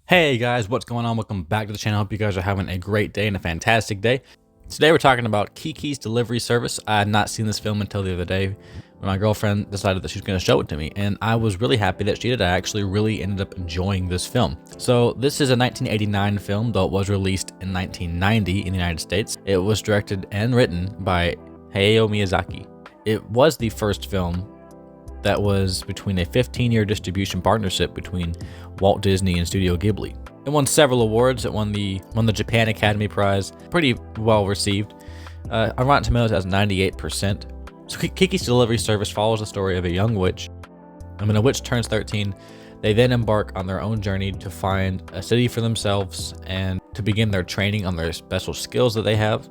Hey guys, what's going on? Welcome back to the channel. Hope you guys are having a great day and a fantastic day. Today we're talking about Kiki's Delivery Service. I had not seen this film until the other day when my girlfriend decided that she was going to show it to me, and I was really happy that she did. I actually really ended up enjoying this film. So this is a 1989 film, though it was released in 1990 in the United States. It was directed and written by Hayao Miyazaki. It was the first film that was between a 15-year distribution partnership between Walt Disney and Studio Ghibli. It won several awards. It won the Japan Academy Prize. Pretty well received. On Rotten Tomatoes, it has 98%. So Kiki's Delivery Service follows the story of a young witch. And when a witch turns 13, they then embark on their own journey to find a city for themselves and to begin their training on their special skills that they have.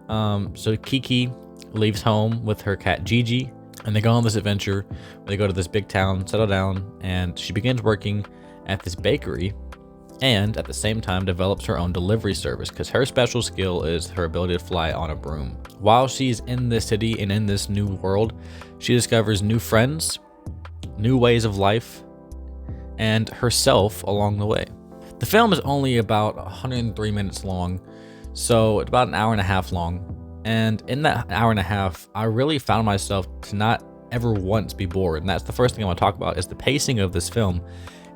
So Kiki leaves home with her cat Gigi, and they go on this adventure where they go to this big town, settle down, and she begins working at this bakery and at the same time develops her own delivery service because her special skill is her ability to fly on a broom. While she's in this city and in this new world, she discovers new friends, new ways of life, and herself along the way. The film is only about 103 minutes long, so it's about an hour and a half long. And in that hour and a half, I really found myself to not ever once be bored. And that's the first thing I want to talk about is the pacing of this film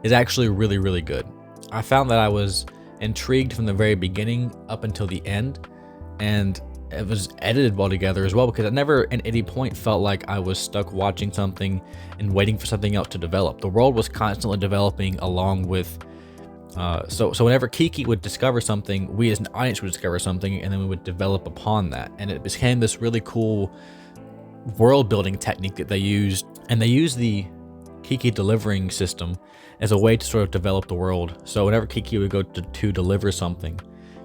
is actually really, really good. I found that I was intrigued from the very beginning up until the end, and it was edited well together as well because I never at any point felt like I was stuck watching something and waiting for something else to develop. The world was constantly developing along with so whenever Kiki would discover something, we as an audience would discover something, and then we would develop upon that. And it became this really cool world building technique that they used. And they used the Kiki delivering system as a way to sort of develop the world. So whenever Kiki would go to deliver something,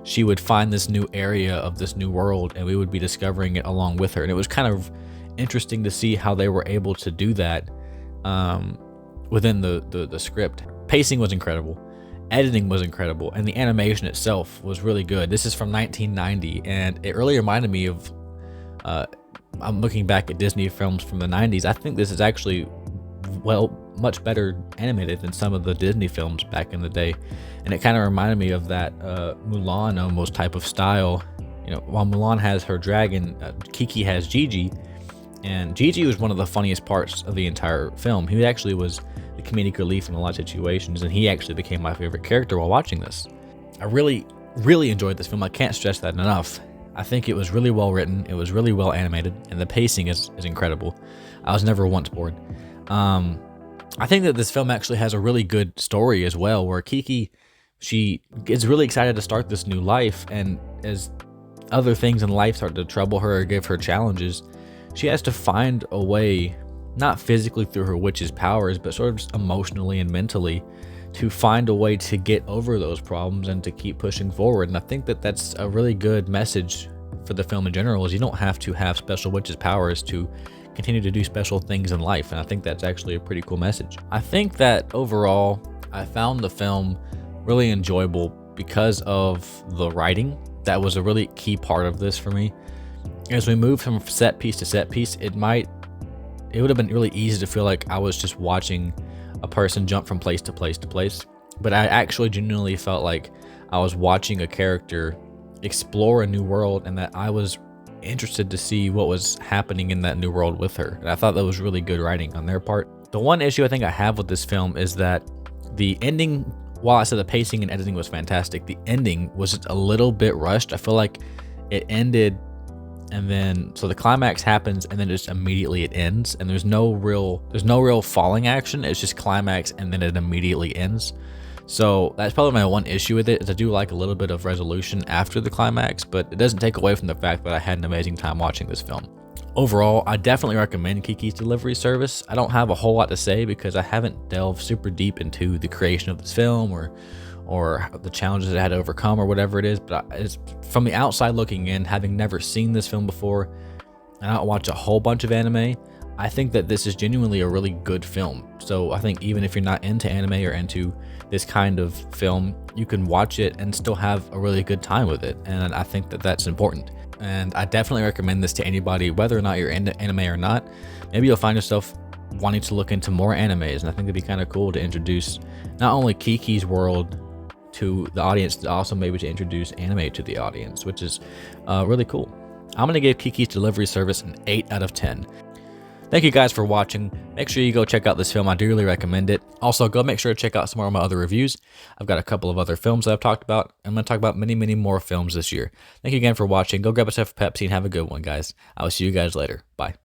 she would find this new area of this new world, and we would be discovering it along with her. And it was kind of interesting to see how they were able to do that within the script. Pacing was incredible. Editing was incredible, and the animation itself was really good. This is from 1990, and it really reminded me of, I'm looking back at Disney films from the 90s. I think this is actually, much better animated than some of the Disney films back in the day. And it kind of reminded me of that Mulan almost type of style. You know, while Mulan has her dragon, Kiki has Gigi, and Gigi was one of the funniest parts of the entire film. He actually was the comedic relief in a lot of situations, and he actually became my favorite character while watching this. I really, really enjoyed this film. I can't stress that enough. I think it was really well written, it was really well animated, and the pacing is incredible. I was never once bored. I think that this film actually has a really good story as well, where Kiki, she gets really excited to start this new life, and as other things in life start to trouble her or give her challenges, she has to find a way, not physically through her witch's powers, but sort of just emotionally and mentally, to find a way to get over those problems and to keep pushing forward. And I think that that's a really good message for the film in general, is you don't have to have special witch's powers to continue to do special things in life. And I think that's actually a pretty cool message. I think that overall, I found the film really enjoyable because of the writing. That was a really key part of this for me. As we move from set piece to set piece, it would have been really easy to feel like I was just watching a person jump from place to place to place. But I actually genuinely felt like I was watching a character explore a new world, and that I was interested to see what was happening in that new world with her. And I thought that was really good writing on their part. The one issue I think I have with this film is that the ending, while I said the pacing and editing was fantastic, the ending was just a little bit rushed. I feel like it ended, and then so the climax happens, and then just immediately it ends, and there's no real falling action. It's just climax, and then it immediately ends. So that's probably my one issue with it, is I do like a little bit of resolution after the climax, but it doesn't take away from the fact that I had an amazing time watching this film. Overall, I definitely recommend Kiki's Delivery Service. I don't have a whole lot to say because I haven't delved super deep into the creation of this film or the challenges it had to overcome or whatever it is, but it's from the outside looking in, having never seen this film before, and I don't watch a whole bunch of anime, I think that this is genuinely a really good film. So I think even if you're not into anime or into this kind of film, you can watch it and still have a really good time with it, and I think that that's important. And I definitely recommend this to anybody, whether or not you're into anime or not. Maybe you'll find yourself wanting to look into more animes, and I think it'd be kind of cool to introduce not only Kiki's world to the audience, also maybe to introduce anime to the audience, which is really cool. I'm going to give Kiki's Delivery Service an 8 out of 10. Thank you guys for watching. Make sure you go check out this film. I do really recommend it. Also, go make sure to check out some more of my other reviews. I've got a couple of other films that I've talked about. I'm going to talk about many, many more films this year. Thank you again for watching. Go grab yourself a Pepsi and have a good one, guys. I will see you guys later. Bye.